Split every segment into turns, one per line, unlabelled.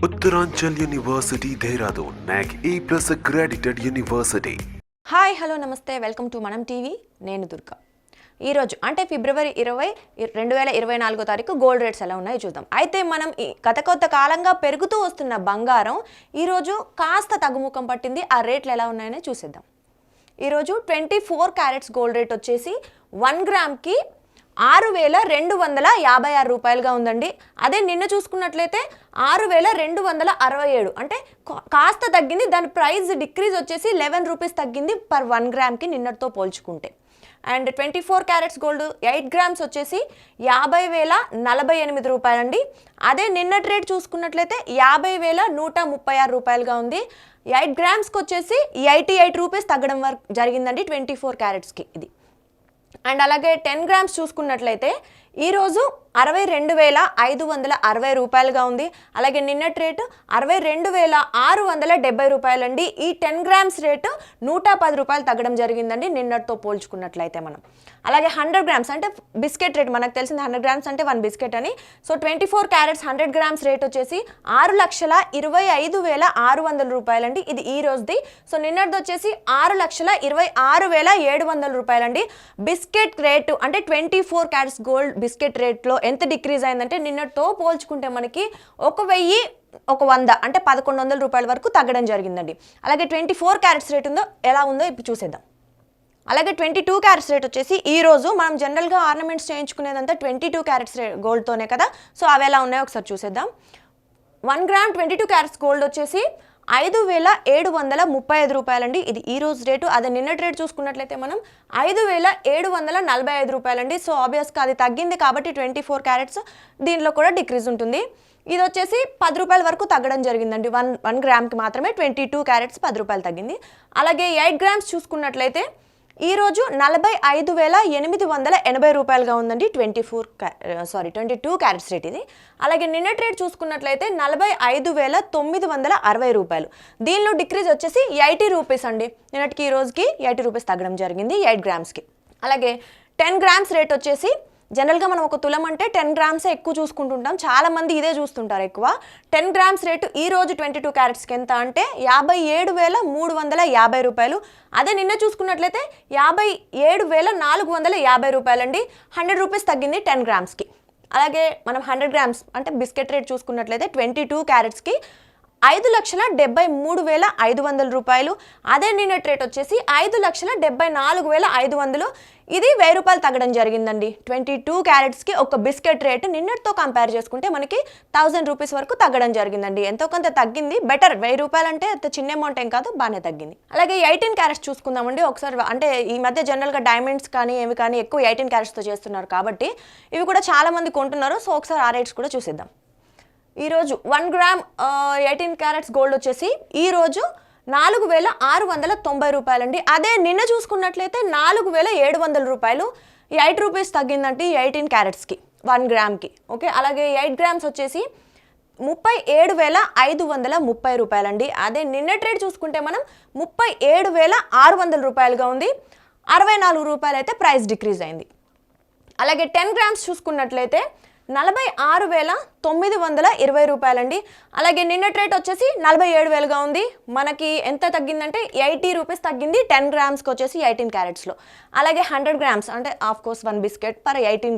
Uttaranchal University, Dehradun, NAC A+ accredited university.
Hi hello నమస్తే welcome to మనం TV నేను దుర్గా. ఈరోజు అంటే ఫిబ్రవరి 20, 2024 తారీఖు గోల్డ్ రేట్స్ ఎలా ఉన్నాయో చూద్దాం. అయితే మనం గత కొంత కాలంగా పెరుగుతూ వస్తున్న బంగారం ఈరోజు కాస్త తగ్గుముఖం పట్టింది. ఆ రేట్లు ఎలా ఉన్నాయని చూసేద్దాం. ఈరోజు 24 క్యారెట్స్ గోల్డ్ రేట్ వచ్చేసి 1 గ్రామ్కి 6,256 రూపాయలుగా ఉందండి. అదే నిన్న చూసుకున్నట్లయితే 6,267, అంటే కాస్త తగ్గింది. దాని ప్రైస్ డిక్రీజ్ వచ్చేసి 11 రూపీస్ తగ్గింది పర్ 1 గ్రామ్కి నిన్నటితో పోల్చుకుంటే. అండ్ 24 క్యారెట్స్ గోల్డ్ 8 గ్రామ్స్ వచ్చేసి 50,048 రూపాయలండి. అదే నిన్నటి రేట్ చూసుకున్నట్లయితే 50,136 రూపాయలుగా ఉంది. 8 గ్రామ్స్కి వచ్చేసి 88 రూపీస్ తగ్గడం వరకు జరిగిందండి 24 క్యారెట్స్కి ఇది. అండ్ అలాగే 10 గ్రామ్స్ చూసుకున్నట్లయితే ఈరోజు 62,560 రూపాయలుగా ఉంది. అలాగే నిన్నటి రేటు 62,670 రూపాయలండి. ఈ 10 గ్రామ్స్ రేటు 110 రూపాయలు తగ్గడం జరిగిందండి నిన్నటితో పోల్చుకున్నట్లయితే మనం. అలాగే 100 గ్రామ్స్ అంటే బిస్కెట్ రేట్ మనకు తెలిసింది 100 గ్రామ్స్ అంటే 1 బిస్కెట్ అని. సో 24 క్యారెట్స్ 100 గ్రామ్స్ రేట్ వచ్చేసి 6,25,600 రూపాయలండి. ఇది ఈ రోజుది. సో నిన్నటిది వచ్చేసి 6,26,700 రూపాయలండి. బిస్కెట్ రేటు అంటే 24 క్యారెట్స్ గోల్డ్ బిస్కెట్ రేట్లో ఎంత డిక్రీజ్ అయిందంటే నిన్నటితో పోల్చుకుంటే మనకి 1,100 అంటే 1,100 రూపాయల వరకు తగ్గడం జరిగిందండి. అలాగే 24 క్యారెట్స్ రేట్ ఎలా ఉందో ఇప్పుడు చూసేద్దాం. అలాగే 22 క్యారెట్స్ రేట్ వచ్చేసి ఈ రోజు మనం జనరల్గా ఆర్నమెంట్స్ చేయించుకునేదంతా 22 క్యారెట్స్ గోల్డ్తోనే కదా. సో అవి ఎలా ఉన్నాయో ఒకసారి చూసేద్దాం. 1 గ్రామ్ 22 క్యారెట్స్ గోల్డ్ వచ్చేసి 5,735 రూపాయలండి. ఇది ఈ రోజు రేటు. అదే నిన్నటి రేటు చూసుకున్నట్లయితే మనం 5,745 రూపాయలండి. సో ఆబ్వియస్గా అది తగ్గింది కాబట్టి 24 క్యారెట్స్ దీనిలో కూడా డిక్రీజ్ ఉంటుంది. ఇది వచ్చేసి 10 రూపాయల వరకు తగ్గడం జరిగిందండి. 1 గ్రామ్కి మాత్రమే 22 క్యారెట్స్ 10 రూపాయలు తగ్గింది. అలాగే 8 గ్రామ్స్ చూసుకున్నట్లయితే ఈరోజు 45,880 రూపాయలుగా ఉందండి 22 క్యారెట్స్ రేట్ ఇది. అలాగే నిన్నటి రేట్ చూసుకున్నట్లయితే 45,960 రూపాయలు. దీనిలో డిక్రీజ్ వచ్చేసి 80 రూపీస్ అండి. నిన్నటికి ఈ రోజుకి 80 రూపీస్ తగ్గడం జరిగింది 8 గ్రామ్స్కి. అలాగే 10 గ్రామ్స్ రేట్ వచ్చేసి జనరల్గా మనం ఒక తులం అంటే 10 గ్రామ్సే ఎక్కువ చూసుకుంటుంటాం. చాలామంది ఇదే చూస్తుంటారు ఎక్కువ. 10 గ్రామ్స్ రేటు ఈ రోజు 22 క్యారెట్స్కి ఎంత అంటే 57,350 రూపాయలు. అదే నిన్న చూసుకున్నట్లయితే 57,450 రూపాయలండి. 100 రూపీస్ తగ్గింది 10 గ్రామ్స్కి. అలాగే మనం 100 గ్రామ్స్ అంటే బిస్కెట్ రేట్ చూసుకున్నట్లయితే 22 క్యారెట్స్కి 5,73,500 రూపాయలు. అదే నిన్నటి రేట్ వచ్చేసి 5,74,500. ఇది 1,000 రూపాయలు తగ్గడం జరిగిందండి 22 క్యారెట్స్కి. ఒక బిస్కెట్ రేట్ నిన్నటితో కంపేర్ చేసుకుంటే మనకి 1000 రూపీస్ వరకు తగ్గడం జరిగిందండి. ఎంతో కొంత తగ్గింది. బెటర్. 1,000 రూపాయలు అంటే అంత చిన్న అమౌంట్ ఏం కాదు, బాగానే తగ్గింది. అలాగే 18 క్యారెట్స్ చూసుకుందామండి ఒకసారి. అంటే ఈ మధ్య జనరల్గా డైమండ్స్ కానీ ఏవి కానీ ఎక్కువ 18 క్యారెట్స్తో చేస్తున్నారు కాబట్టి ఇవి కూడా చాలామంది కొంటున్నారు. సో ఒకసారి ఆ రేట్స్ కూడా చూసేద్దాం. ఈరోజు 1 గ్రామ్ 18 క్యారెట్స్ గోల్డ్ వచ్చేసి ఈరోజు 4,690 రూపాయలండి. అదే నిన్న చూసుకున్నట్లయితే 4,700 రూపాయలు. 8 రూపీస్ తగ్గిందంటే 18 క్యారెట్స్కి 1 గ్రామ్కి. ఓకే. అలాగే 8 గ్రామ్స్ వచ్చేసి 37,530 రూపాయలండి. అదే నిన్నటి రేట్ చూసుకుంటే మనం 37,600 రూపాయలుగా ఉంది. 64 రూపాయలు అయితే ప్రైస్ డిక్రీజ్ అయింది. అలాగే 10 గ్రామ్స్ చూసుకున్నట్లయితే 46,920 రూపాయలండి. అలాగే నిన్నటి రేట్ వచ్చేసి 47,000గా ఉంది. మనకి ఎంత తగ్గిందంటే 80 రూపీస్ తగ్గింది 10 గ్రామ్స్కి వచ్చేసి 18 క్యారెట్స్లో. అలాగే 100 గ్రామ్స్ అంటే of course 1 biscuit per 18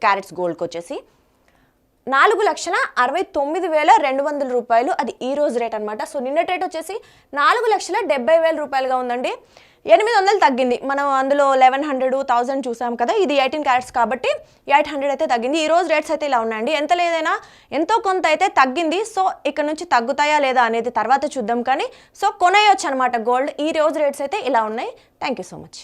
carats గోల్డ్కి వచ్చేసి 4,69,200 రూపాయలు. అది ఈ రోజు రేట్ అనమాట. సో నిన్నటి రేట్ వచ్చేసి 4,70,000 రూపాయలుగా ఉందండి. 800 తగ్గింది. మనం అందులో 1,100, 1,000 చూసాం కదా. ఇది 18 క్యారెట్స్ కాబట్టి 800 అయితే తగ్గింది. ఈ రోజు రేట్స్ అయితే ఇలా ఉన్నాయండి. ఎంత లేదైనా ఎంతో కొంత అయితే తగ్గింది. సో ఇక్కడ నుంచి తగ్గుతాయా లేదా అనేది తర్వాత చూద్దాం. కానీ సో కొనేయొచ్చు అనమాట గోల్డ్. ఈ రోజు రేట్స్ అయితే ఇలా ఉన్నాయి. Thank you so much.